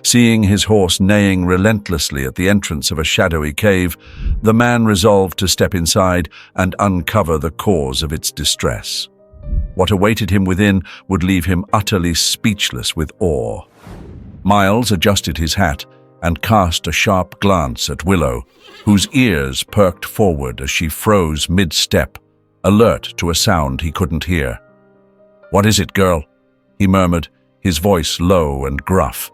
Seeing his horse neighing relentlessly at the entrance of a shadowy cave, the man resolved to step inside and uncover the cause of its distress. What awaited him within would leave him utterly speechless with awe. Miles adjusted his hat and cast a sharp glance at Willow, whose ears perked forward as she froze mid-step, alert to a sound he couldn't hear. "What is it, girl?" he murmured, his voice low and gruff.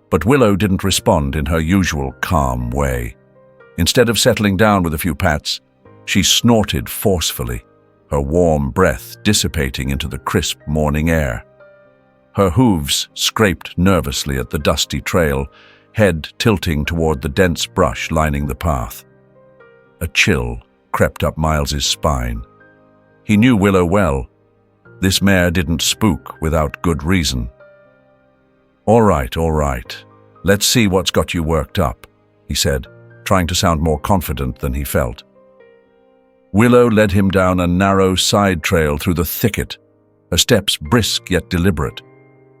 But Willow didn't respond in her usual calm way. Instead of settling down with a few pats, she snorted forcefully, her warm breath dissipating into the crisp morning air. Her hooves scraped nervously at the dusty trail, head tilting toward the dense brush lining the path. A chill crept up Miles's spine. He knew Willow well. This mare didn't spook without good reason. All right. Let's see what's got you worked up," he said, trying to sound more confident than he felt. Willow led him down a narrow side trail through the thicket, her steps brisk yet deliberate.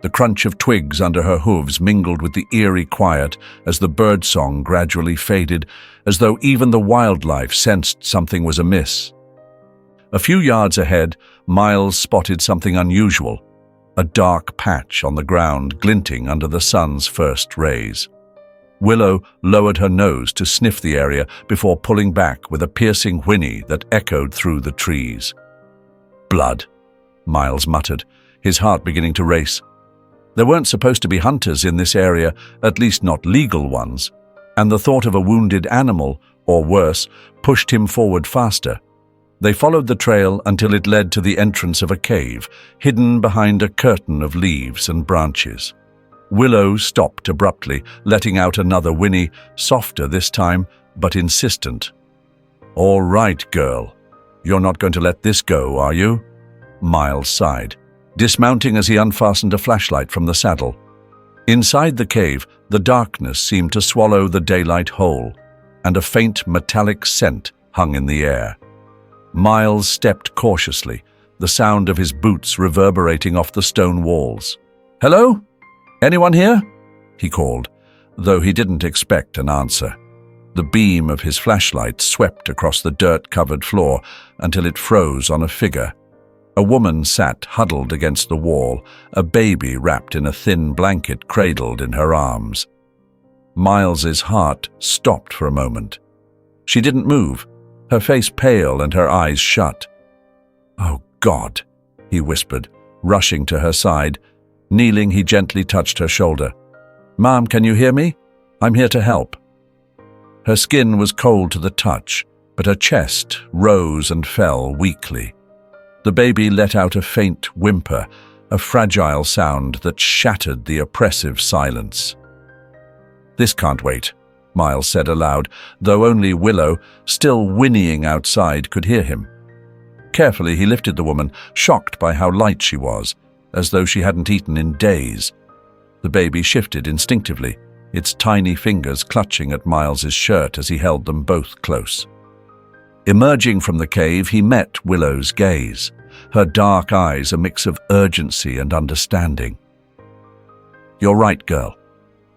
The crunch of twigs under her hooves mingled with the eerie quiet as the birdsong gradually faded, as though even the wildlife sensed something was amiss. A few yards ahead, Miles spotted something unusual, a dark patch on the ground glinting under the sun's first rays. Willow lowered her nose to sniff the area before pulling back with a piercing whinny that echoed through the trees. "Blood," Miles muttered, his heart beginning to race. There weren't supposed to be hunters in this area, at least not legal ones, and the thought of a wounded animal, or worse, pushed him forward faster. They followed the trail until it led to the entrance of a cave, hidden behind a curtain of leaves and branches. Willow stopped abruptly, letting out another whinny, softer this time, but insistent. "All right, girl. You're not going to let this go, are you?" Miles sighed, dismounting as he unfastened a flashlight from the saddle. Inside the cave, the darkness seemed to swallow the daylight whole, and a faint metallic scent hung in the air. Miles stepped cautiously, the sound of his boots reverberating off the stone walls. "Hello? Anyone here?" he called, though he didn't expect an answer. The beam of his flashlight swept across the dirt-covered floor until it froze on a figure. A woman sat huddled against the wall, a baby wrapped in a thin blanket cradled in her arms. Miles's heart stopped for a moment. She didn't move, her face pale and her eyes shut. "Oh, God," he whispered, rushing to her side. Kneeling, he gently touched her shoulder. "Ma'am, can you hear me? I'm here to help." Her skin was cold to the touch, but her chest rose and fell weakly. The baby let out a faint whimper, a fragile sound that shattered the oppressive silence. "This can't wait," Miles said aloud, though only Willow, still whinnying outside, could hear him. Carefully, he lifted the woman, shocked by how light she was, as though she hadn't eaten in days. The baby shifted instinctively, its tiny fingers clutching at Miles's shirt as he held them both close. Emerging from the cave, he met Willow's gaze, her dark eyes a mix of urgency and understanding. "You're right, girl.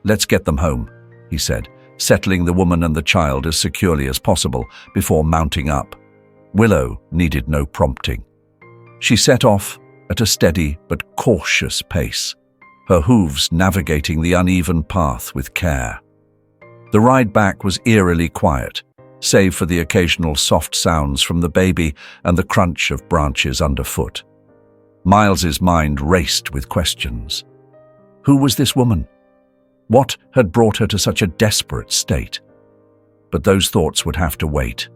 Let's get them home," he said, settling the woman and the child as securely as possible before mounting up. Willow needed no prompting. She set off at a steady but cautious pace, her hooves navigating the uneven path with care. The ride back was eerily quiet, save for the occasional soft sounds from the baby and the crunch of branches underfoot. Miles's mind raced with questions. Who was this woman? What had brought her to such a desperate state? But those thoughts would have to wait.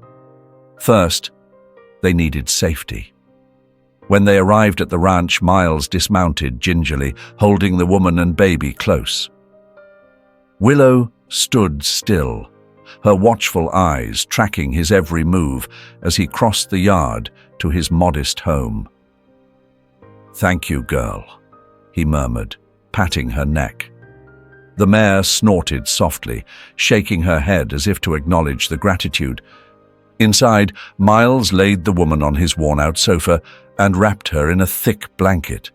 First, they needed safety. When they arrived at the ranch, Miles dismounted gingerly, holding the woman and baby close. Willow stood still, her watchful eyes tracking his every move as he crossed the yard to his modest home. "Thank you, girl," he murmured, patting her neck. The mare snorted softly, shaking her head as if to acknowledge the gratitude. Inside, Miles laid the woman on his worn-out sofa and wrapped her in a thick blanket.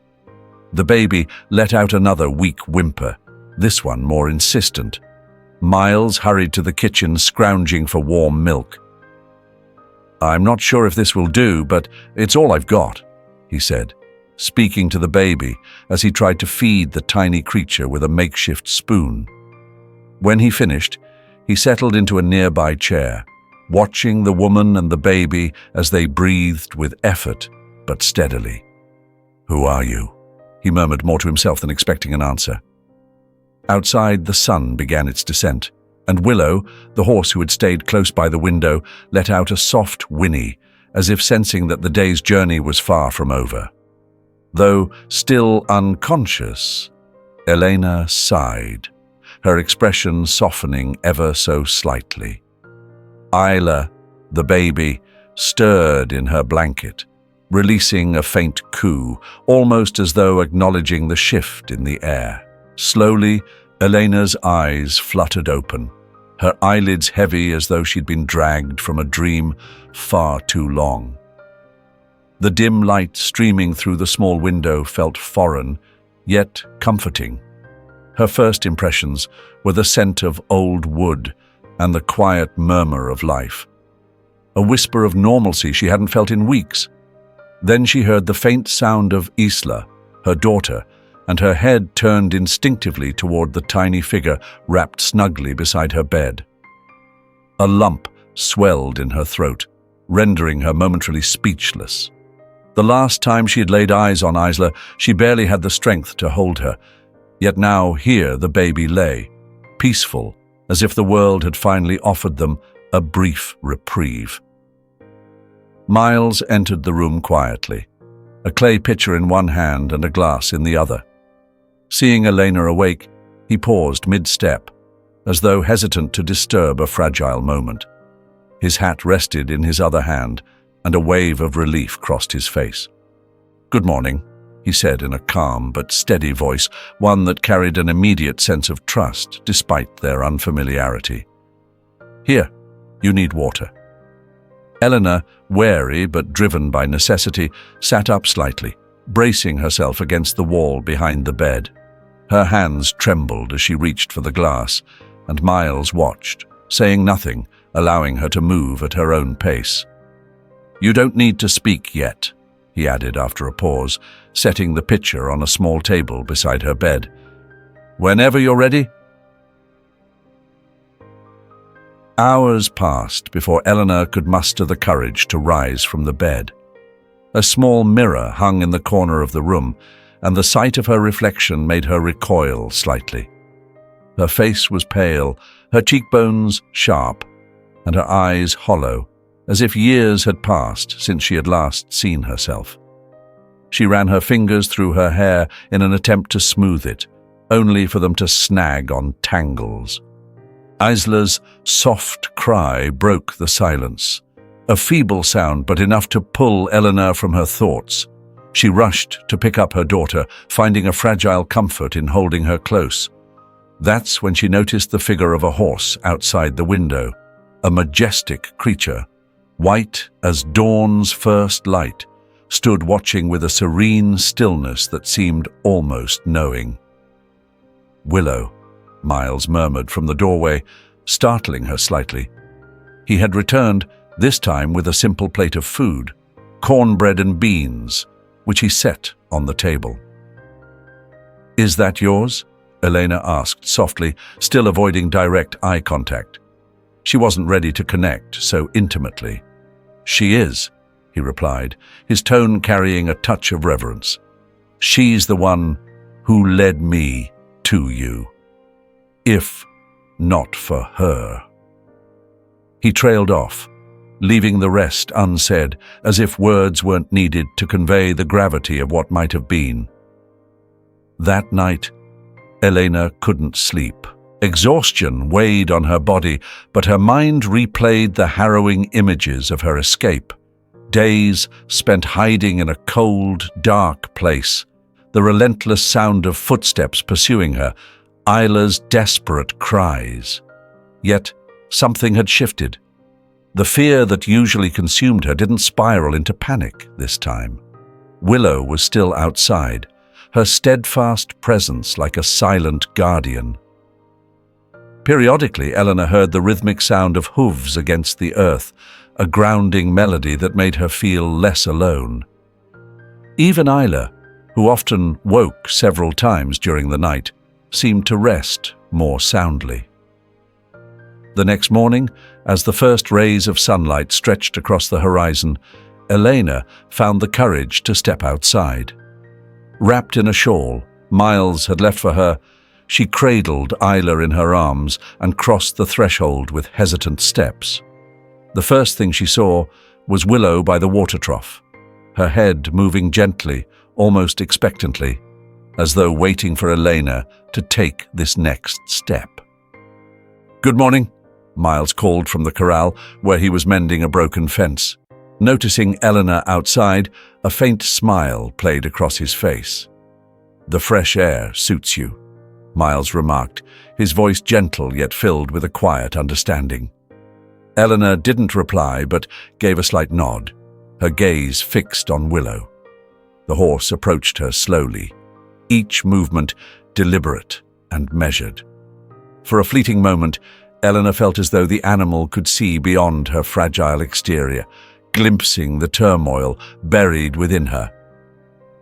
The baby let out another weak whimper, this one more insistent. Miles hurried to the kitchen, scrounging for warm milk. "I'm not sure if this will do, but it's all I've got," he said, speaking to the baby as he tried to feed the tiny creature with a makeshift spoon. When he finished, he settled into a nearby chair, watching the woman and the baby as they breathed with effort but steadily. "Who are you?" he murmured, more to himself than expecting an answer. Outside, the sun began its descent, and Willow, the horse who had stayed close by the window, let out a soft whinny, as if sensing that the day's journey was far from over. Though still unconscious, Elena sighed, her expression softening ever so slightly. Isla, the baby, stirred in her blanket, releasing a faint coo, almost as though acknowledging the shift in the air. Slowly, Elena's eyes fluttered open, her eyelids heavy as though she'd been dragged from a dream far too long. The dim light streaming through the small window felt foreign, yet comforting. Her first impressions were the scent of old wood and the quiet murmur of life. A whisper of normalcy she hadn't felt in weeks. Then she heard the faint sound of Isla, her daughter, and her head turned instinctively toward the tiny figure wrapped snugly beside her bed. A lump swelled in her throat, rendering her momentarily speechless. The last time she had laid eyes on Isla, she barely had the strength to hold her, yet now here the baby lay, peaceful, as if the world had finally offered them a brief reprieve. Miles entered the room quietly, a clay pitcher in one hand and a glass in the other. Seeing Elena awake, he paused mid-step, as though hesitant to disturb a fragile moment. His hat rested in his other hand, and a wave of relief crossed his face. "Good morning," he said in a calm but steady voice, one that carried an immediate sense of trust despite their unfamiliarity. "Here, you need water." Eleanor, wary but driven by necessity, sat up slightly, bracing herself against the wall behind the bed. Her hands trembled as she reached for the glass, and Miles watched, saying nothing, allowing her to move at her own pace. "You don't need to speak yet," he added after a pause, setting the pitcher on a small table beside her bed. "Whenever you're ready." Hours passed before Eleanor could muster the courage to rise from the bed. A small mirror hung in the corner of the room, and the sight of her reflection made her recoil slightly. Her face was pale, her cheekbones sharp, and her eyes hollow, as if years had passed since she had last seen herself. She ran her fingers through her hair in an attempt to smooth it, only for them to snag on tangles. Isla's soft cry broke the silence, a feeble sound but enough to pull Eleanor from her thoughts. She rushed to pick up her daughter, finding a fragile comfort in holding her close. That's when she noticed the figure of a horse outside the window, a majestic creature, white as dawn's first light, stood watching with a serene stillness that seemed almost knowing. "Willow," Miles murmured from the doorway, startling her slightly. He had returned, this time with a simple plate of food, cornbread and beans, which he set on the table. "Is that yours?" Elena asked softly, still avoiding direct eye contact. She wasn't ready to connect so intimately. "She is," he replied, his tone carrying a touch of reverence. "She's the one who led me to you. If not for her." He trailed off, leaving the rest unsaid, as if words weren't needed to convey the gravity of what might have been. That night, Elena couldn't sleep. Exhaustion weighed on her body, but her mind replayed the harrowing images of her escape. Days spent hiding in a cold, dark place, the relentless sound of footsteps pursuing her, Isla's desperate cries. Yet something had shifted. The fear that usually consumed her didn't spiral into panic this time. Willow was still outside, her steadfast presence like a silent guardian. Periodically, Eleanor heard the rhythmic sound of hooves against the earth, a grounding melody that made her feel less alone. Even Isla, who often woke several times during the night, seemed to rest more soundly. The next morning, as the first rays of sunlight stretched across the horizon, Elena found the courage to step outside. Wrapped in a shawl Miles had left for her, she cradled Isla in her arms and crossed the threshold with hesitant steps. The first thing she saw was Willow by the water trough, her head moving gently, almost expectantly, as though waiting for Elena to take this next step. "Good morning," Miles called from the corral where he was mending a broken fence. Noticing Eleanor outside, a faint smile played across his face. "The fresh air suits you," Miles remarked, his voice gentle yet filled with a quiet understanding. Eleanor didn't reply but gave a slight nod, her gaze fixed on Willow. The horse approached her slowly, each movement deliberate and measured. For a fleeting moment, Eleanor felt as though the animal could see beyond her fragile exterior, glimpsing the turmoil buried within her.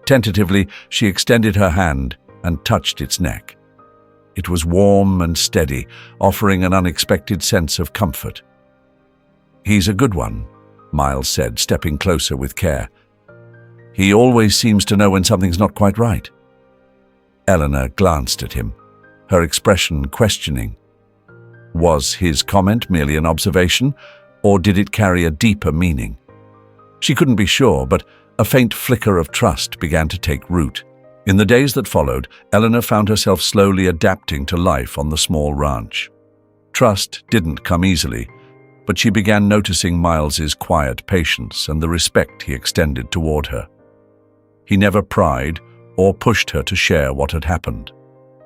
Tentatively, she extended her hand and touched its neck. It was warm and steady, offering an unexpected sense of comfort. "He's a good one," Miles said, stepping closer with care. "He always seems to know when something's not quite right." Eleanor glanced at him, her expression questioning. Was his comment merely an observation, or did it carry a deeper meaning? She couldn't be sure, but a faint flicker of trust began to take root. In the days that followed, Eleanor found herself slowly adapting to life on the small ranch. Trust didn't come easily, but she began noticing Miles's quiet patience and the respect he extended toward her. He never pried or pushed her to share what had happened.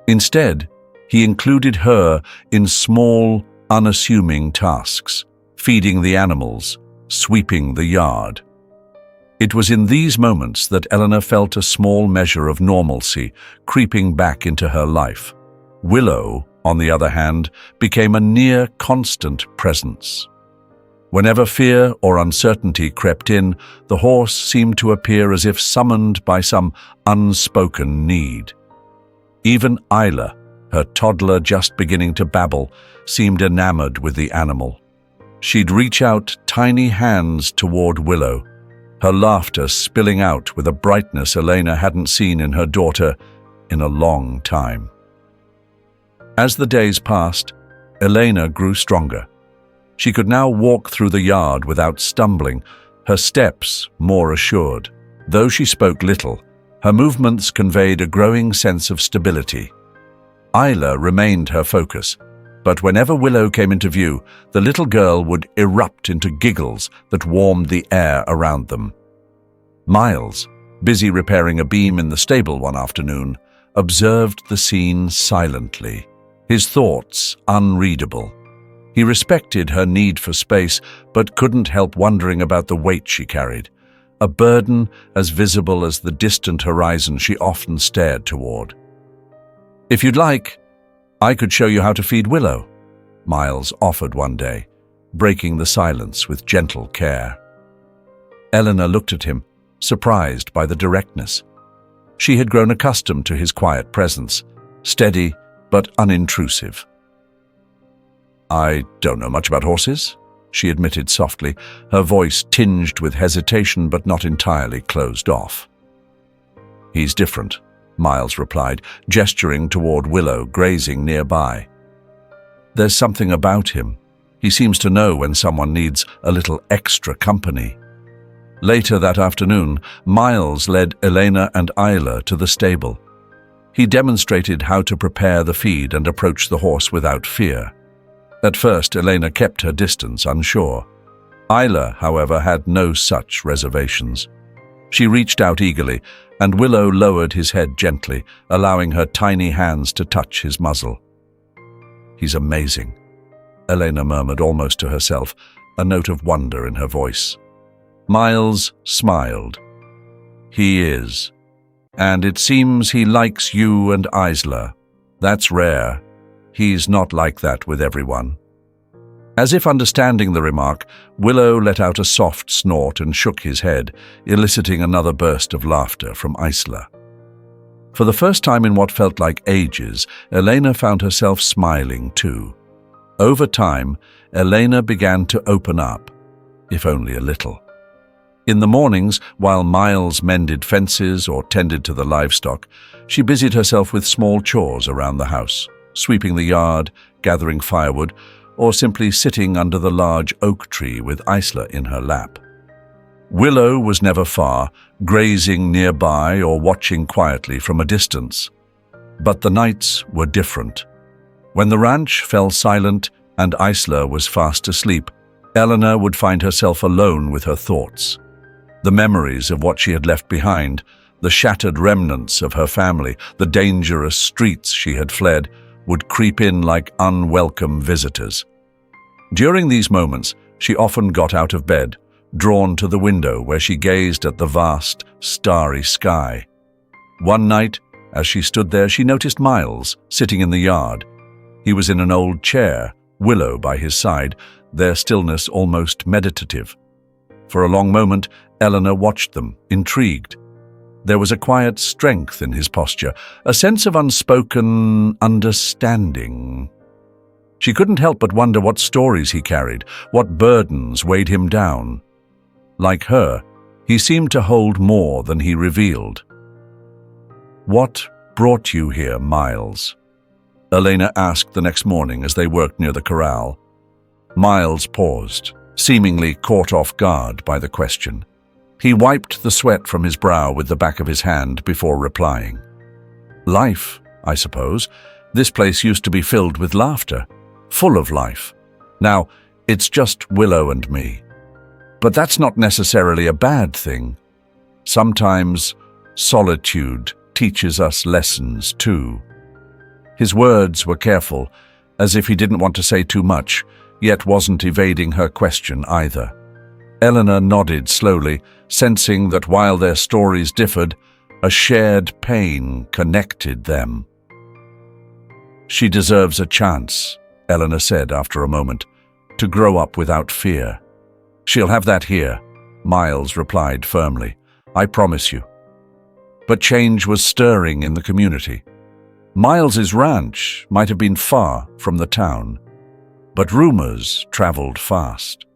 Instead, he included her in small, unassuming tasks, feeding the animals, sweeping the yard. It was in these moments that Eleanor felt a small measure of normalcy creeping back into her life. Willow, on the other hand, became a near constant presence. Whenever fear or uncertainty crept in, the horse seemed to appear as if summoned by some unspoken need. Even Isla, her toddler just beginning to babble, seemed enamored with the animal. She'd reach out tiny hands toward Willow, her laughter spilling out with a brightness Elena hadn't seen in her daughter in a long time. As the days passed, Elena grew stronger. She could now walk through the yard without stumbling, her steps more assured. Though she spoke little, her movements conveyed a growing sense of stability. Isla remained her focus, but whenever Willow came into view, the little girl would erupt into giggles that warmed the air around them. Miles, busy repairing a beam in the stable one afternoon, observed the scene silently, his thoughts unreadable. He respected her need for space, but couldn't help wondering about the weight she carried, a burden as visible as the distant horizon she often stared toward. "If you'd like, I could show you how to feed Willow," Miles offered one day, breaking the silence with gentle care. Eleanor looked at him, surprised by the directness. She had grown accustomed to his quiet presence, steady but unintrusive. "I don't know much about horses," she admitted softly, her voice tinged with hesitation but not entirely closed off. "He's different," Miles replied, gesturing toward Willow grazing nearby. "There's something about him. He seems to know when someone needs a little extra company." Later that afternoon, Miles led Elena and Isla to the stable. He demonstrated how to prepare the feed and approach the horse without fear. At first, Elena kept her distance, unsure. Isla, however, had no such reservations. She reached out eagerly, and Willow lowered his head gently, allowing her tiny hands to touch his muzzle. "He's amazing," Elena murmured almost to herself, a note of wonder in her voice. Miles smiled. "He is. And it seems he likes you and Isla. That's rare. He's not like that with everyone." As if understanding the remark, Willow let out a soft snort and shook his head, eliciting another burst of laughter from Isla. For the first time in what felt like ages, Elena found herself smiling too. Over time, Elena began to open up, if only a little. In the mornings, while Miles mended fences or tended to the livestock, she busied herself with small chores around the house, sweeping the yard, gathering firewood, or simply sitting under the large oak tree with Isla in her lap. Willow was never far, grazing nearby or watching quietly from a distance. But the nights were different. When the ranch fell silent and Isla was fast asleep, Eleanor would find herself alone with her thoughts. The memories of what she had left behind, the shattered remnants of her family, the dangerous streets she had fled, would creep in like unwelcome visitors. During these moments, she often got out of bed, drawn to the window where she gazed at the vast, starry sky. One night, as she stood there, she noticed Miles sitting in the yard. He was in an old chair, Willow by his side, their stillness almost meditative. For a long moment, Eleanor watched them, intrigued. There was a quiet strength in his posture, a sense of unspoken understanding. She couldn't help but wonder what stories he carried, what burdens weighed him down. Like her, he seemed to hold more than he revealed. "What brought you here, Miles?" Elena asked the next morning as they worked near the corral. Miles paused, seemingly caught off guard by the question. He wiped the sweat from his brow with the back of his hand before replying. "Life, I suppose. This place used to be filled with laughter, full of life. Now, it's just Willow and me. But that's not necessarily a bad thing. Sometimes solitude teaches us lessons too." His words were careful, as if he didn't want to say too much, yet wasn't evading her question either. Eleanor nodded slowly, sensing that while their stories differed, a shared pain connected them. "She deserves a chance," Eleanor said after a moment, "to grow up without fear." "She'll have that here," Miles replied firmly. "I promise you." But change was stirring in the community. Miles's ranch might have been far from the town, but rumors traveled fast.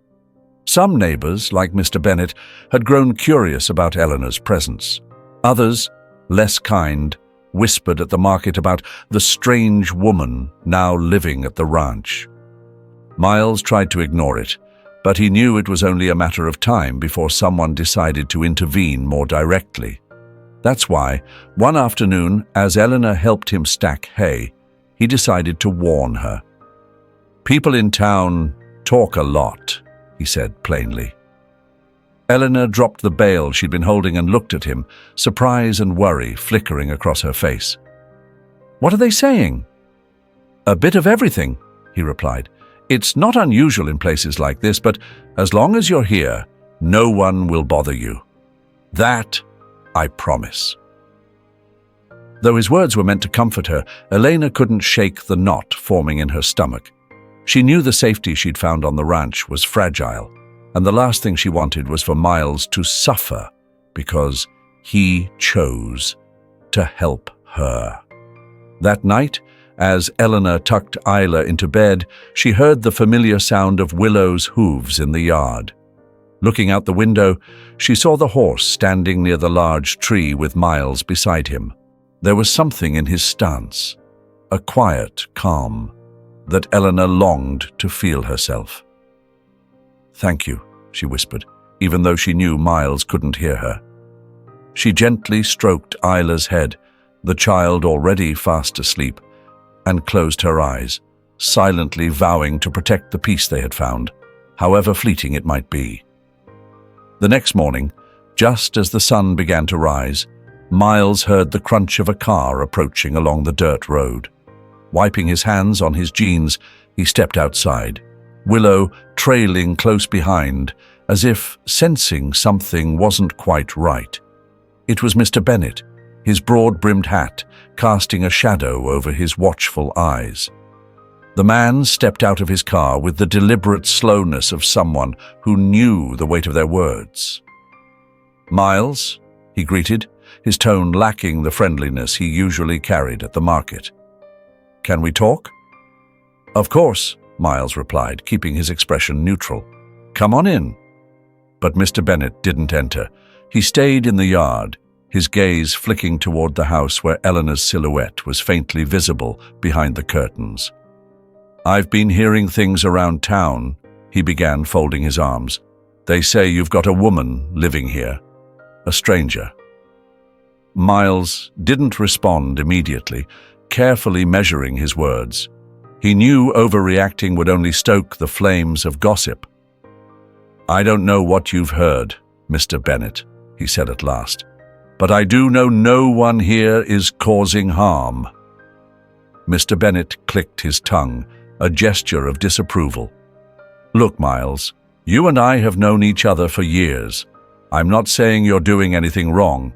Some neighbors, like Mr. Bennett, had grown curious about Eleanor's presence. Others, less kind, whispered at the market about the strange woman now living at the ranch. Miles tried to ignore it, but he knew it was only a matter of time before someone decided to intervene more directly. That's why, one afternoon, as Eleanor helped him stack hay, he decided to warn her. "People in town talk a lot," he said plainly. Eleanor dropped the bale she'd been holding and looked at him, surprise and worry flickering across her face. "What are they saying?" "A bit of everything," he replied. "It's not unusual in places like this, but as long as you're here, no one will bother you. That I promise." Though his words were meant to comfort her, Elena couldn't shake the knot forming in her stomach. She knew the safety she'd found on the ranch was fragile, and the last thing she wanted was for Miles to suffer because he chose to help her. That night, as Eleanor tucked Isla into bed, she heard the familiar sound of Willow's hooves in the yard. Looking out the window, she saw the horse standing near the large tree with Miles beside him. There was something in his stance, a quiet calm, that Eleanor longed to feel herself. "Thank you," she whispered, even though she knew Miles couldn't hear her. She gently stroked Isla's head, the child already fast asleep, and closed her eyes, silently vowing to protect the peace they had found, however fleeting it might be. The next morning, just as the sun began to rise, Miles heard the crunch of a car approaching along the dirt road. Wiping his hands on his jeans, he stepped outside, Willow trailing close behind, as if sensing something wasn't quite right. It was Mr. Bennett, his broad-brimmed hat casting a shadow over his watchful eyes. The man stepped out of his car with the deliberate slowness of someone who knew the weight of their words. "Miles," he greeted, his tone lacking the friendliness he usually carried at the market. "Can we talk?" "Of course," Miles replied, keeping his expression neutral. "Come on in." But Mr. Bennet didn't enter. He stayed in the yard, his gaze flicking toward the house where Eleanor's silhouette was faintly visible behind the curtains. "I've been hearing things around town," he began, folding his arms. "They say you've got a woman living here. A stranger." Miles didn't respond immediately, carefully measuring his words. He knew overreacting would only stoke the flames of gossip. "I don't know what you've heard, Mr. Bennet," he said at last, "but I do know no one here is causing harm." Mr. Bennet clicked his tongue, a gesture of disapproval. "Look, Miles, you and I have known each other for years. I'm not saying you're doing anything wrong,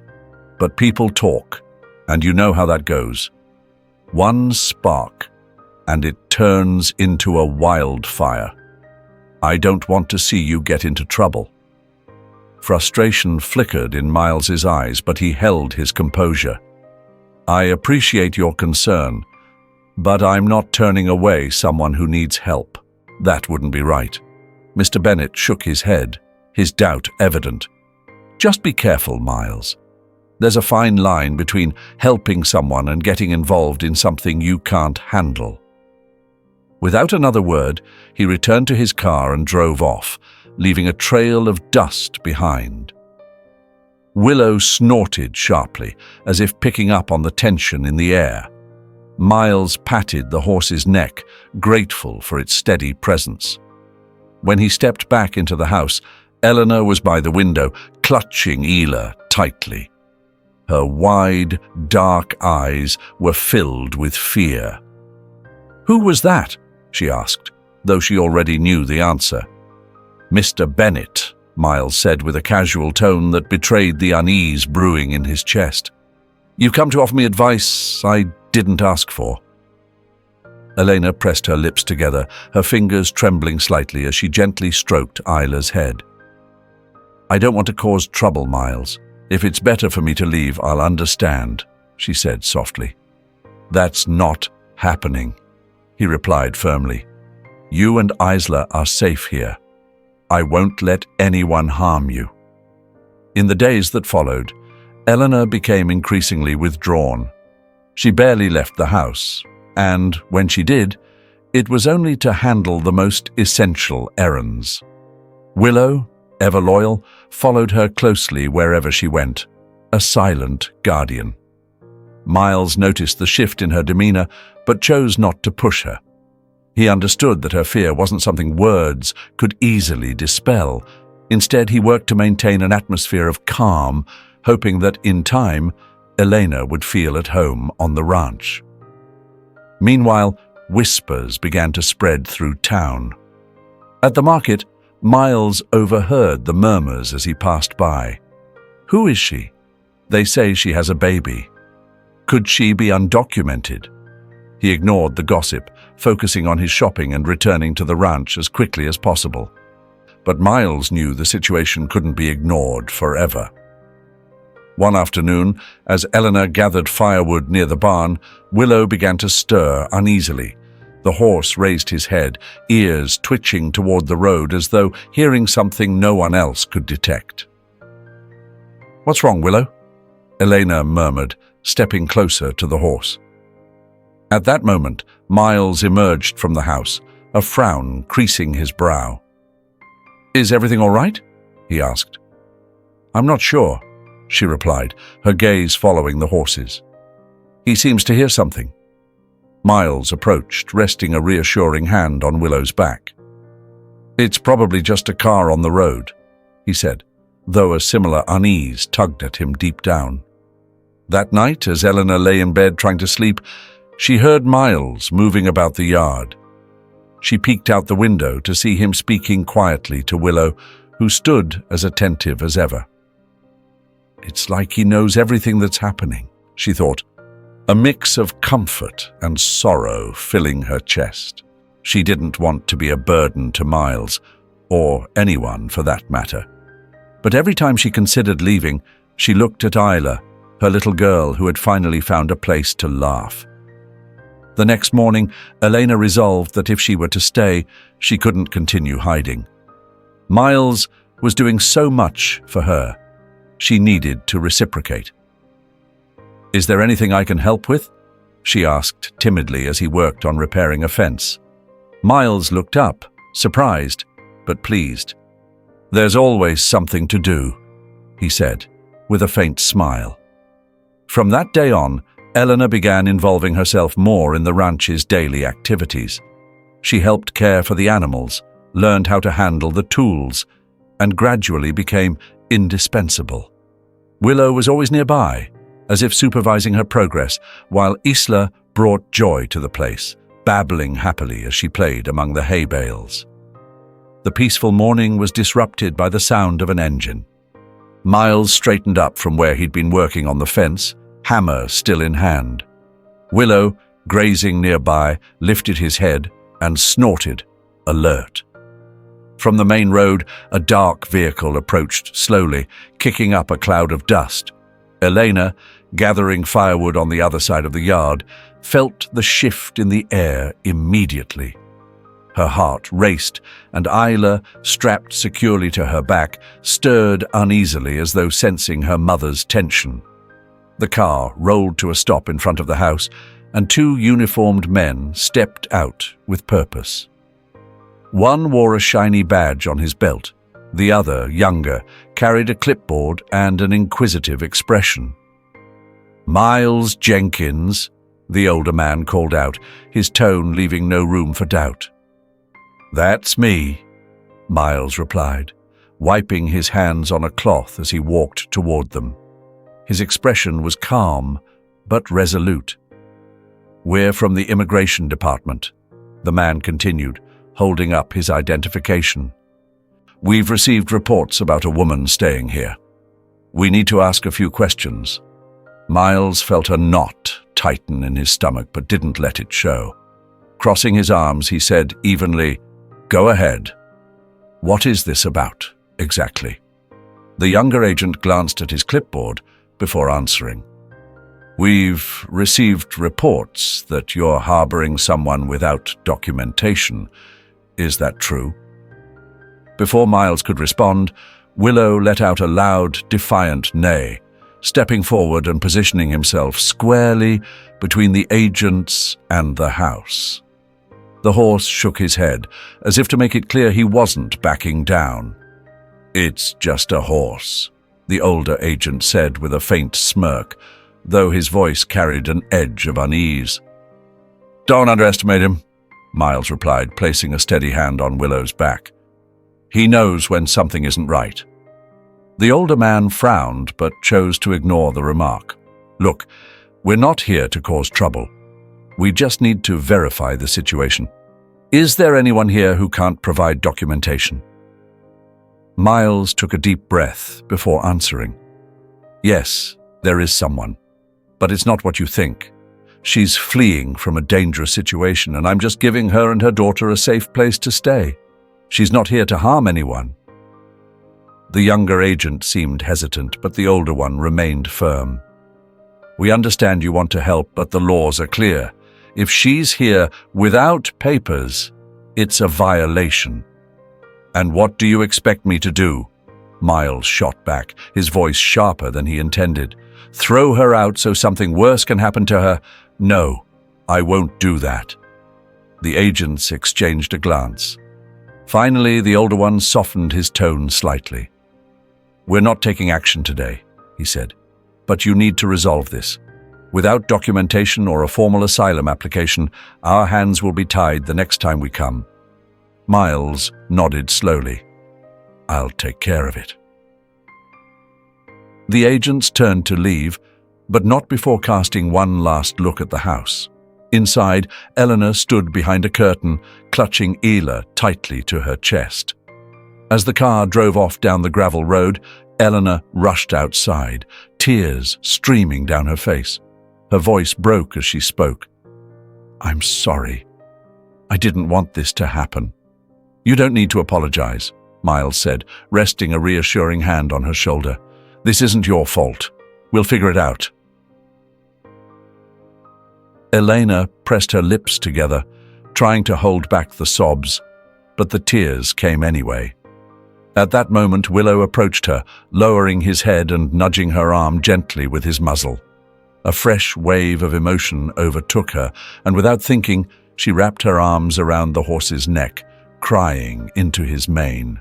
but people talk, and you know how that goes. One spark, and it turns into a wildfire. I don't want to see you get into trouble." Frustration flickered in Miles's eyes, but he held his composure. "I appreciate your concern, but I'm not turning away someone who needs help. That wouldn't be right." Mr. Bennet shook his head, his doubt evident. "Just be careful, Miles. There's a fine line between helping someone and getting involved in something you can't handle." Without another word, he returned to his car and drove off, leaving a trail of dust behind. Willow snorted sharply, as if picking up on the tension in the air. Miles patted the horse's neck, grateful for its steady presence. When he stepped back into the house, Eleanor was by the window, clutching Ela tightly. Her wide, dark eyes were filled with fear. "Who was that?" she asked, though she already knew the answer. "Mr. Bennet," Miles said with a casual tone that betrayed the unease brewing in his chest. "You've come to offer me advice I didn't ask for." Elena pressed her lips together, her fingers trembling slightly as she gently stroked Isla's head. "I don't want to cause trouble, Miles. If it's better for me to leave, I'll understand," she said softly. "That's not happening," he replied firmly. "You and Isla are safe here. I won't let anyone harm you." In the days that followed, Eleanor became increasingly withdrawn. She barely left the house, and when she did, it was only to handle the most essential errands. Willow, ever loyal, followed her closely wherever she went, a silent guardian. Miles noticed the shift in her demeanor, but chose not to push her. He understood that her fear wasn't something words could easily dispel. Instead, he worked to maintain an atmosphere of calm, hoping that, in time, Elena would feel at home on the ranch. Meanwhile, whispers began to spread through town. At the market, Miles overheard the murmurs as he passed by. "Who is she? They say she has a baby. Could she be undocumented?" He ignored the gossip, focusing on his shopping and returning to the ranch as quickly as possible. But Miles knew the situation couldn't be ignored forever. One afternoon, as Eleanor gathered firewood near the barn, Willow began to stir uneasily. The horse raised his head, ears twitching toward the road as though hearing something no one else could detect. "What's wrong, Willow?" Elena murmured, stepping closer to the horse. At that moment, Miles emerged from the house, a frown creasing his brow. "Is everything all right?" he asked. "I'm not sure," she replied, her gaze following the horse's. "He seems to hear something." Miles approached, resting a reassuring hand on Willow's back. "It's probably just a car on the road," he said, though a similar unease tugged at him deep down. That night, as Eleanor lay in bed trying to sleep, she heard Miles moving about the yard. She peeked out the window to see him speaking quietly to Willow, who stood as attentive as ever. "It's like he knows everything that's happening," she thought, a mix of comfort and sorrow filling her chest. She didn't want to be a burden to Miles, or anyone for that matter. But every time she considered leaving, she looked at Isla, her little girl who had finally found a place to laugh. The next morning, Elena resolved that if she were to stay, she couldn't continue hiding. Miles was doing so much for her. She needed to reciprocate. "Is there anything I can help with?" she asked timidly as he worked on repairing a fence. Miles looked up, surprised, but pleased. "There's always something to do," he said, with a faint smile. From that day on, Eleanor began involving herself more in the ranch's daily activities. She helped care for the animals, learned how to handle the tools, and gradually became indispensable. Willow was always nearby, as if supervising her progress, while Isla brought joy to the place, babbling happily as she played among the hay bales. The peaceful morning was disrupted by the sound of an engine. Miles straightened up from where he'd been working on the fence, hammer still in hand. Willow, grazing nearby, lifted his head and snorted, alert. From the main road, a dark vehicle approached slowly, kicking up a cloud of dust. Elena, gathering firewood on the other side of the yard, felt the shift in the air immediately. Her heart raced, and Isla, strapped securely to her back, stirred uneasily as though sensing her mother's tension. The car rolled to a stop in front of the house, and two uniformed men stepped out with purpose. One wore a shiny badge on his belt. The other, younger, carried a clipboard and an inquisitive expression. "Miles Jenkins," the older man called out, his tone leaving no room for doubt. "That's me," Miles replied, wiping his hands on a cloth as he walked toward them. His expression was calm, but resolute. "We're from the immigration department," the man continued, holding up his identification. "We've received reports about a woman staying here. We need to ask a few questions." Miles felt a knot tighten in his stomach, but didn't let it show. Crossing his arms, he said evenly, "Go ahead. What is this about, exactly?" The younger agent glanced at his clipboard before answering. "We've received reports that you're harboring someone without documentation. Is that true?" Before Miles could respond, Willow let out a loud, defiant neigh, stepping forward and positioning himself squarely between the agents and the house. The horse shook his head, as if to make it clear he wasn't backing down. "It's just a horse," the older agent said with a faint smirk, though his voice carried an edge of unease. "Don't underestimate him," Miles replied, placing a steady hand on Willow's back. "He knows when something isn't right." The older man frowned but chose to ignore the remark. "Look, we're not here to cause trouble. We just need to verify the situation. Is there anyone here who can't provide documentation?" Miles took a deep breath before answering. "Yes, there is someone, but it's not what you think. She's fleeing from a dangerous situation, and I'm just giving her and her daughter a safe place to stay. She's not here to harm anyone." The younger agent seemed hesitant, but the older one remained firm. "We understand you want to help, but the laws are clear. If she's here without papers, it's a violation." "And what do you expect me to do?" Miles shot back, his voice sharper than he intended. "Throw her out so something worse can happen to her? No, I won't do that." The agents exchanged a glance. Finally, the older one softened his tone slightly. "We're not taking action today," he said, "but you need to resolve this. Without documentation or a formal asylum application, our hands will be tied the next time we come." Miles nodded slowly. "I'll take care of it." The agents turned to leave, but not before casting one last look at the house. Inside, Eleanor stood behind a curtain, clutching Ela tightly to her chest. As the car drove off down the gravel road, Eleanor rushed outside, tears streaming down her face. Her voice broke as she spoke. "I'm sorry. I didn't want this to happen." "You don't need to apologize," Miles said, resting a reassuring hand on her shoulder. "This isn't your fault. We'll figure it out." Elena pressed her lips together, trying to hold back the sobs, but the tears came anyway. At that moment, Willow approached her, lowering his head and nudging her arm gently with his muzzle. A fresh wave of emotion overtook her, and without thinking, she wrapped her arms around the horse's neck, crying into his mane.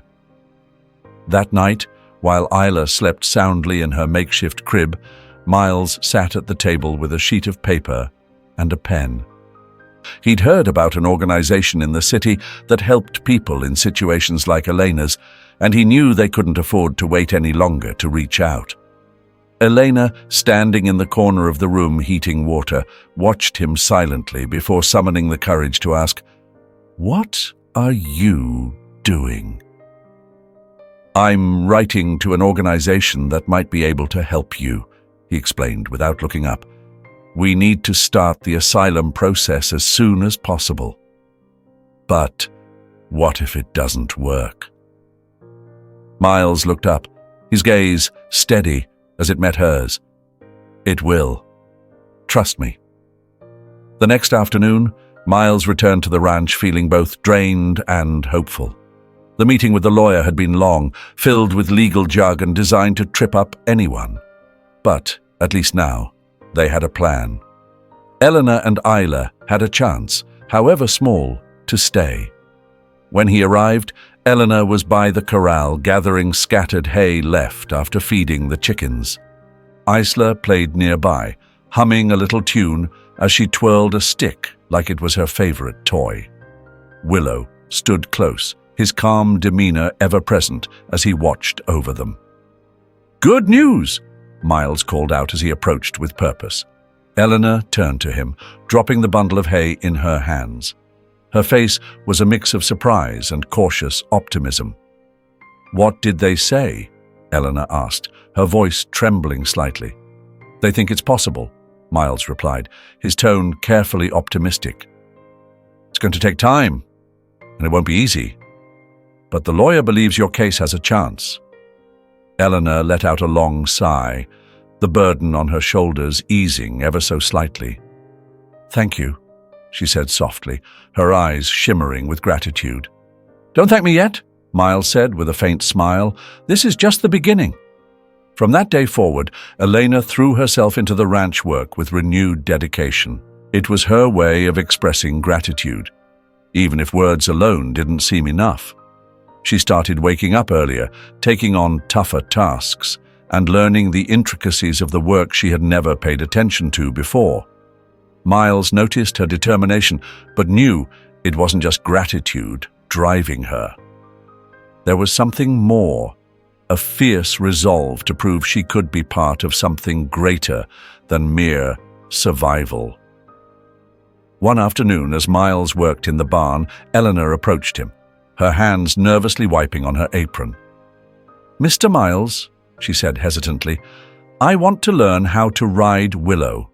That night, while Isla slept soundly in her makeshift crib, Miles sat at the table with a sheet of paper and a pen. He'd heard about an organization in the city that helped people in situations like Elena's, and he knew they couldn't afford to wait any longer to reach out. Elena, standing in the corner of the room heating water, watched him silently before summoning the courage to ask, "What are you doing?" "I'm writing to an organization that might be able to help you," he explained without looking up. "We need to start the asylum process as soon as possible." "But what if it doesn't work?" Miles looked up, his gaze steady as it met hers. "It will. Trust me." The next afternoon, Miles returned to the ranch feeling both drained and hopeful. The meeting with the lawyer had been long, filled with legal jargon designed to trip up anyone. But, at least now, they had a plan. Eleanor and Isla had a chance, however small, to stay. When he arrived, Eleanor was by the corral gathering scattered hay left after feeding the chickens. Isla played nearby, humming a little tune as she twirled a stick like it was her favorite toy. Willow stood close, his calm demeanor ever present as he watched over them. "Good news!" Miles called out as he approached with purpose. Eleanor turned to him, dropping the bundle of hay in her hands. Her face was a mix of surprise and cautious optimism. "What did they say?" Eleanor asked, her voice trembling slightly. "They think it's possible," Miles replied, his tone carefully optimistic. "It's going to take time, and it won't be easy. But the lawyer believes your case has a chance." Eleanor let out a long sigh, the burden on her shoulders easing ever so slightly. "Thank you," she said softly, her eyes shimmering with gratitude. "Don't thank me yet," Miles said with a faint smile. "This is just the beginning." From that day forward, Elena threw herself into the ranch work with renewed dedication. It was her way of expressing gratitude, even if words alone didn't seem enough. She started waking up earlier, taking on tougher tasks, and learning the intricacies of the work she had never paid attention to before. Miles noticed her determination, but knew it wasn't just gratitude driving her. There was something more, a fierce resolve to prove she could be part of something greater than mere survival. One afternoon, as Miles worked in the barn, Eleanor approached him, her hands nervously wiping on her apron. "Mr. Miles," she said hesitantly, "I want to learn how to ride Willow."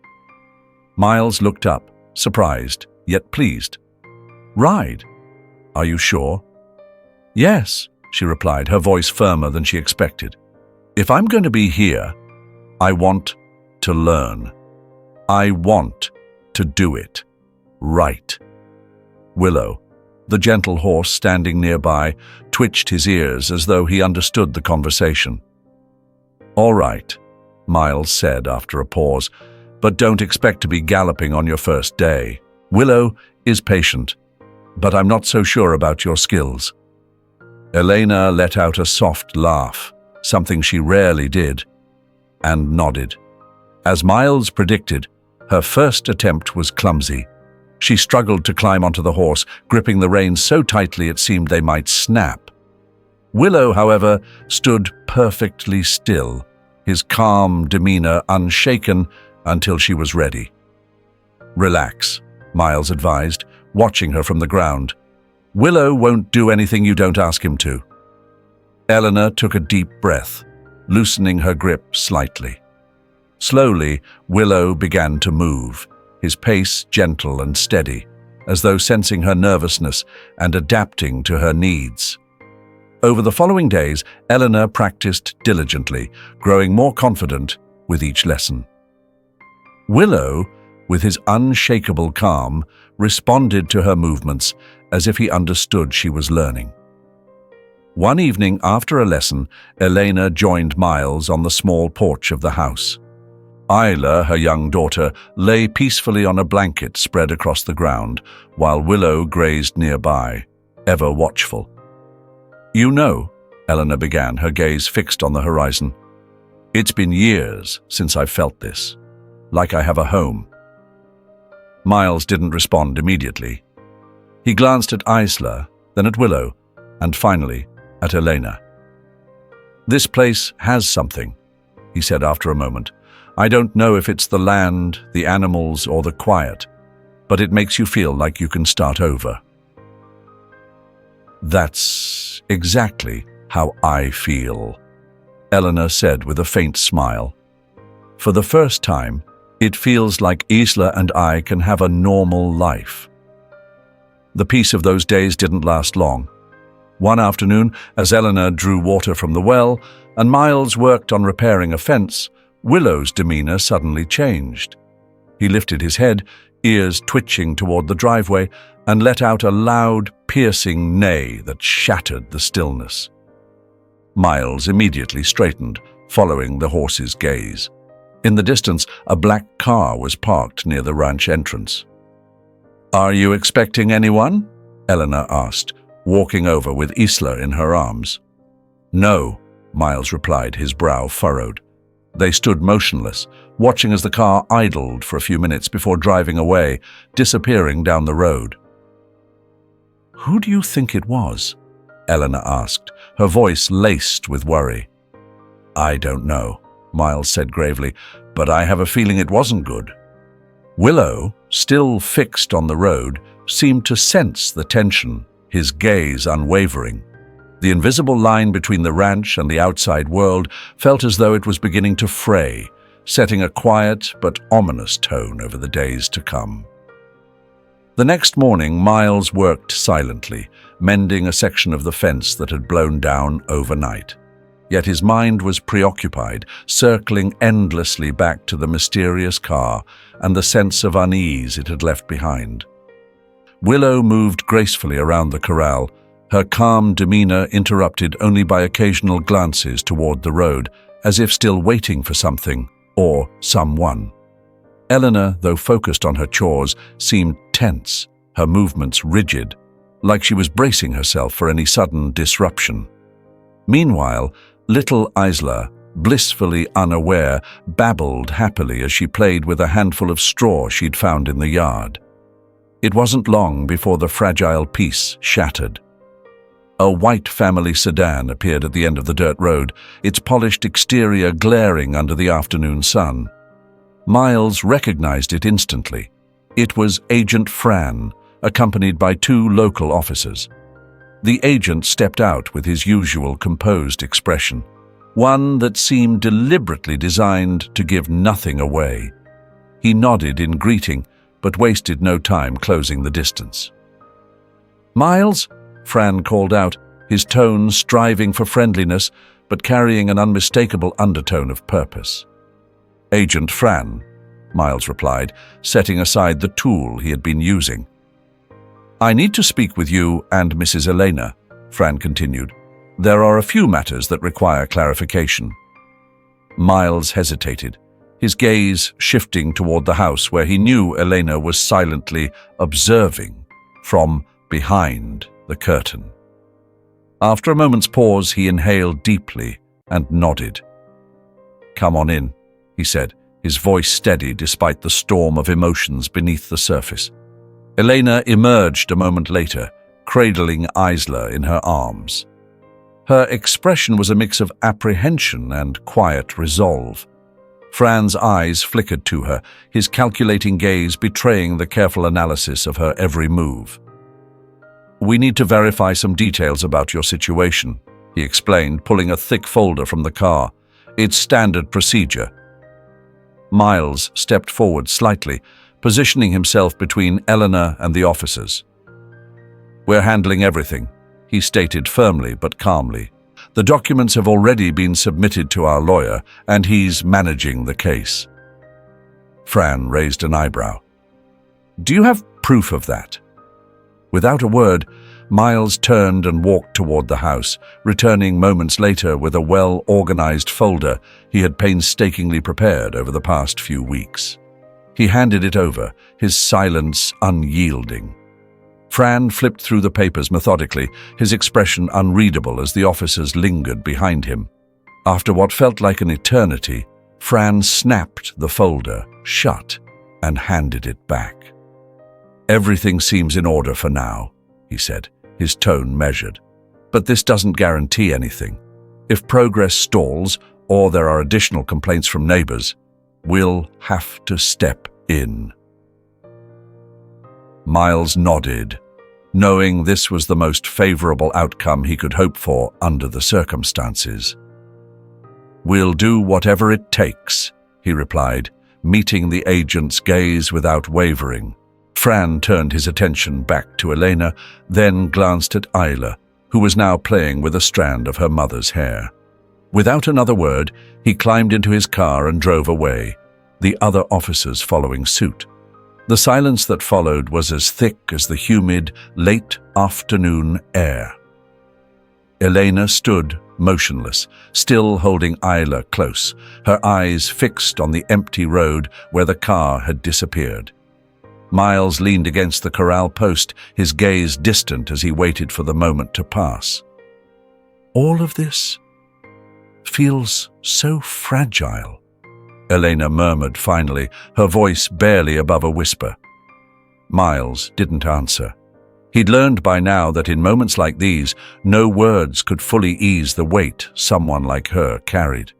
Miles looked up, surprised, yet pleased. "Ride? Are you sure?" "Yes," she replied, her voice firmer than she expected. "If I'm going to be here, I want to learn. I want to do it. Right." Willow, the gentle horse standing nearby, twitched his ears as though he understood the conversation. "All right," Miles said after a pause, "but don't expect to be galloping on your first day. Willow is patient, but I'm not so sure about your skills." Elena let out a soft laugh, something she rarely did, and nodded. As Miles predicted, her first attempt was clumsy. She struggled to climb onto the horse, gripping the reins so tightly it seemed they might snap. Willow, however, stood perfectly still, his calm demeanor unshaken until she was ready. "Relax," Miles advised, watching her from the ground. "Willow won't do anything you don't ask him to." Eleanor took a deep breath, loosening her grip slightly. Slowly, Willow began to move, his pace gentle and steady, as though sensing her nervousness and adapting to her needs. Over the following days, Eleanor practiced diligently, growing more confident with each lesson. Willow, with his unshakable calm, responded to her movements as if he understood she was learning. One evening after a lesson, Elena joined Miles on the small porch of the house. Isla, her young daughter, lay peacefully on a blanket spread across the ground, while Willow grazed nearby, ever watchful. "You know," Eleanor began, her gaze fixed on the horizon, "it's been years since I've felt this, like I have a home." Miles didn't respond immediately. He glanced at Isla, then at Willow, and finally at Elena. "This place has something," he said after a moment. "I don't know if it's the land, the animals, or the quiet, but it makes you feel like you can start over." "That's exactly how I feel," Eleanor said with a faint smile. "For the first time, it feels like Isla and I can have a normal life." The peace of those days didn't last long. One afternoon, as Eleanor drew water from the well and Miles worked on repairing a fence, Willow's demeanor suddenly changed. He lifted his head, ears twitching toward the driveway, and let out a loud, piercing neigh that shattered the stillness. Miles immediately straightened, following the horse's gaze. In the distance, a black car was parked near the ranch entrance. "Are you expecting anyone?" Eleanor asked, walking over with Isla in her arms. "No," Miles replied, his brow furrowed. They stood motionless, watching as the car idled for a few minutes before driving away, disappearing down the road. "Who do you think it was?" Eleanor asked, her voice laced with worry. "I don't know," Miles said gravely, "but I have a feeling it wasn't good." Willow, still fixed on the road, seemed to sense the tension, his gaze unwavering. The invisible line between the ranch and the outside world felt as though it was beginning to fray, setting a quiet but ominous tone over the days to come. The next morning, Miles worked silently, mending a section of the fence that had blown down overnight. Yet his mind was preoccupied, circling endlessly back to the mysterious car and the sense of unease it had left behind. Willow moved gracefully around the corral, her calm demeanor interrupted only by occasional glances toward the road, as if still waiting for something or someone. Eleanor, though focused on her chores, seemed tense, her movements rigid, like she was bracing herself for any sudden disruption. Meanwhile, little Isla, blissfully unaware, babbled happily as she played with a handful of straw she'd found in the yard. It wasn't long before the fragile piece shattered. A white family sedan appeared at the end of the dirt road, its polished exterior glaring under the afternoon sun. Miles recognized it instantly. It was Agent Fran, accompanied by 2 local officers. The agent stepped out with his usual composed expression, one that seemed deliberately designed to give nothing away. He nodded in greeting, but wasted no time closing the distance. "Miles?" Fran called out, his tone striving for friendliness, but carrying an unmistakable undertone of purpose. "Agent Fran," Miles replied, setting aside the tool he had been using. "I need to speak with you and Mrs. Elena," Fran continued. "There are a few matters that require clarification." Miles hesitated, his gaze shifting toward the house where he knew Elena was silently observing from behind the curtain. After a moment's pause, he inhaled deeply and nodded. "Come on in," he said, his voice steady despite the storm of emotions beneath the surface. Elena emerged a moment later, cradling Isla in her arms. Her expression was a mix of apprehension and quiet resolve. Fran's eyes flickered to her, his calculating gaze betraying the careful analysis of her every move. "We need to verify some details about your situation," he explained, pulling a thick folder from the car. "It's standard procedure." Miles stepped forward slightly, positioning himself between Eleanor and the officers. "We're handling everything," he stated firmly but calmly. "The documents have already been submitted to our lawyer, and he's managing the case." Fran raised an eyebrow. "Do you have proof of that?" Without a word, Miles turned and walked toward the house, returning moments later with a well-organized folder he had painstakingly prepared over the past few weeks. He handed it over, his silence unyielding. Fran flipped through the papers methodically, his expression unreadable as the officers lingered behind him. After what felt like an eternity, Fran snapped the folder shut and handed it back. "Everything seems in order for now," he said, his tone measured. "But this doesn't guarantee anything. If progress stalls or there are additional complaints from neighbors, we'll have to step in." Miles nodded, knowing this was the most favorable outcome he could hope for under the circumstances. "We'll do whatever it takes," he replied, meeting the agent's gaze without wavering. Fran turned his attention back to Elena, then glanced at Isla, who was now playing with a strand of her mother's hair. Without another word, he climbed into his car and drove away, the other officers following suit. The silence that followed was as thick as the humid, late afternoon air. Elena stood motionless, still holding Isla close, her eyes fixed on the empty road where the car had disappeared. Miles leaned against the corral post, his gaze distant as he waited for the moment to pass. "All of this feels so fragile," Elena murmured finally, her voice barely above a whisper. Miles didn't answer. He'd learned by now that in moments like these, no words could fully ease the weight someone like her carried.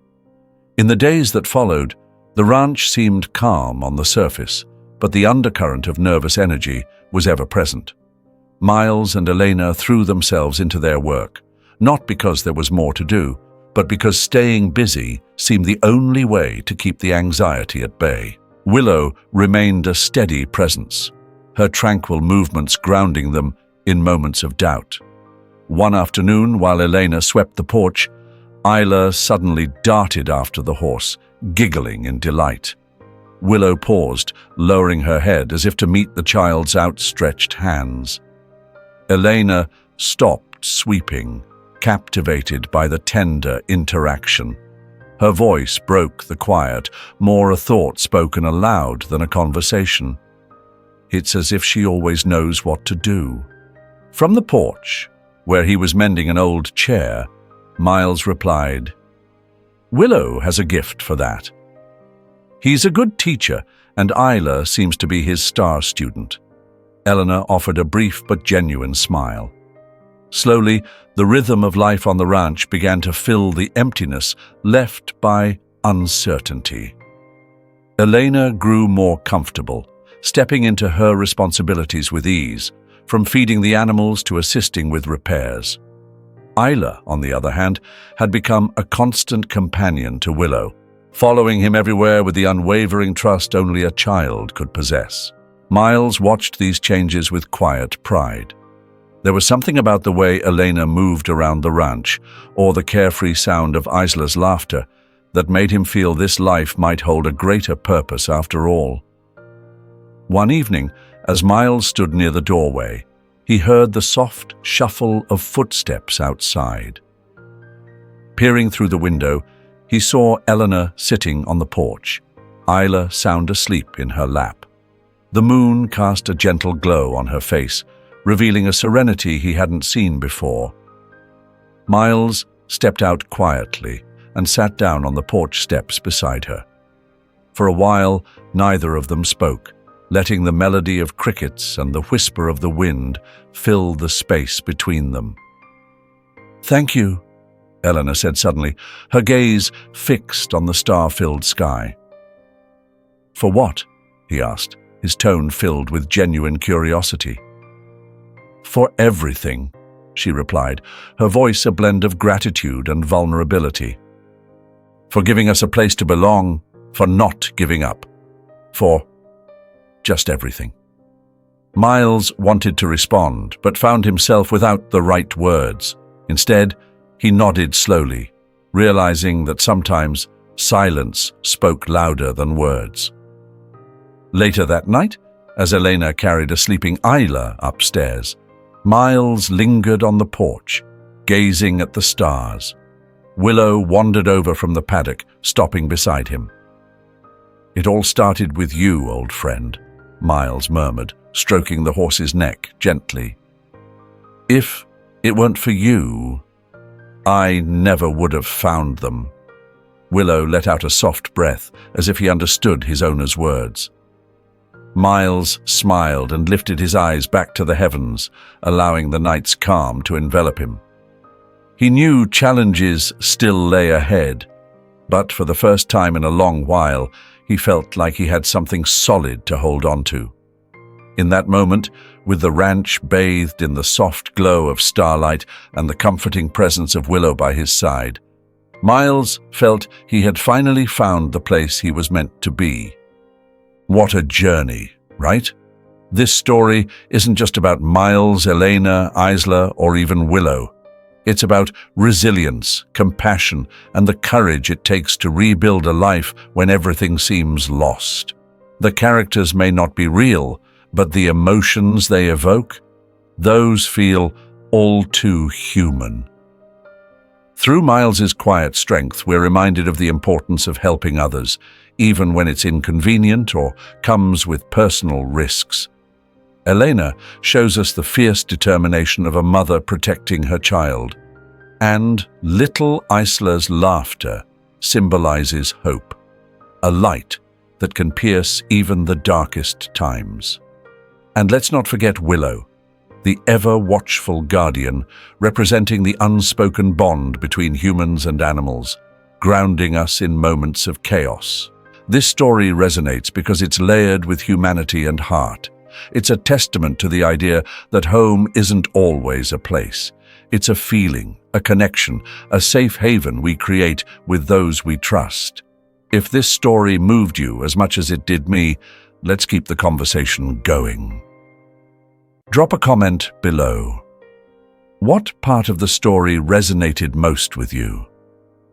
In the days that followed, the ranch seemed calm on the surface, but the undercurrent of nervous energy was ever present. Miles and Elena threw themselves into their work, not because there was more to do, but because staying busy seemed the only way to keep the anxiety at bay. Willow remained a steady presence, her tranquil movements grounding them in moments of doubt. One afternoon, while Elena swept the porch, Isla suddenly darted after the horse, giggling in delight. Willow paused, lowering her head as if to meet the child's outstretched hands. Elena stopped sweeping, captivated by the tender interaction. Her voice broke the quiet, more a thought spoken aloud than a conversation. "It's as if she always knows what to do." From the porch, where he was mending an old chair, Miles replied, "Willow has a gift for that. He's a good teacher, and Isla seems to be his star student." Eleanor offered a brief but genuine smile. Slowly, the rhythm of life on the ranch began to fill the emptiness left by uncertainty. Elena grew more comfortable, stepping into her responsibilities with ease, from feeding the animals to assisting with repairs. Isla, on the other hand, had become a constant companion to Willow, following him everywhere with the unwavering trust only a child could possess. Miles watched these changes with quiet pride. There was something about the way Elena moved around the ranch, or the carefree sound of Isla's laughter, that made him feel this life might hold a greater purpose after all. One evening, as Miles stood near the doorway, he heard the soft shuffle of footsteps outside. Peering through the window, he saw Eleanor sitting on the porch, Isla sound asleep in her lap. The moon cast a gentle glow on her face, revealing a serenity he hadn't seen before. Miles stepped out quietly and sat down on the porch steps beside her. For a while, neither of them spoke, letting the melody of crickets and the whisper of the wind fill the space between them. "Thank you," Eleanor said suddenly, her gaze fixed on the star-filled sky. "For what?" he asked, his tone filled with genuine curiosity. "For everything," she replied, her voice a blend of gratitude and vulnerability. "For giving us a place to belong, for not giving up, for just everything. Miles wanted to respond, but found himself without the right words. Instead, he nodded slowly, realizing that sometimes silence spoke louder than words. Later that night, as Elena carried a sleeping Isla upstairs, Miles lingered on the porch, gazing at the stars. Willow wandered over from the paddock, stopping beside him. "It all started with you, old friend," Miles murmured, stroking the horse's neck gently. "If it weren't for you, I never would have found them." Willow let out a soft breath, as if he understood his owner's words. Miles smiled and lifted his eyes back to the heavens, allowing the night's calm to envelop him. He knew challenges still lay ahead, but for the first time in a long while, he felt like he had something solid to hold on to. In that moment, with the ranch bathed in the soft glow of starlight and the comforting presence of Willow by his side, Miles felt he had finally found the place he was meant to be. What a journey, right? This story isn't just about Miles, Elena, Isla, or even Willow. It's about resilience, compassion, and the courage it takes to rebuild a life when everything seems lost. The characters may not be real, but the emotions they evoke, those feel all too human. Through Miles's quiet strength, we're reminded of the importance of helping others, even when it's inconvenient or comes with personal risks. Elena shows us the fierce determination of a mother protecting her child, and little Isla's laughter symbolizes hope, a light that can pierce even the darkest times. And let's not forget Willow, the ever-watchful guardian, representing the unspoken bond between humans and animals, grounding us in moments of chaos. This story resonates because it's layered with humanity and heart. It's a testament to the idea that home isn't always a place. It's a feeling, a connection, a safe haven we create with those we trust. If this story moved you as much as it did me, let's keep the conversation going. Drop a comment below. What part of the story resonated most with you?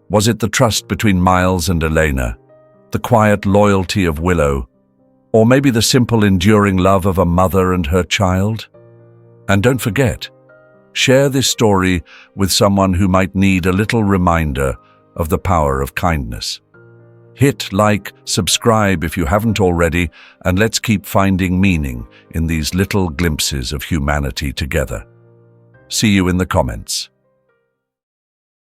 Was it the trust between Miles and Elena, the quiet loyalty of Willow, or maybe the simple enduring love of a mother and her child? And don't forget, share this story with someone who might need a little reminder of the power of kindness. Hit like, subscribe if you haven't already, and let's keep finding meaning in these little glimpses of humanity together. See you in the comments.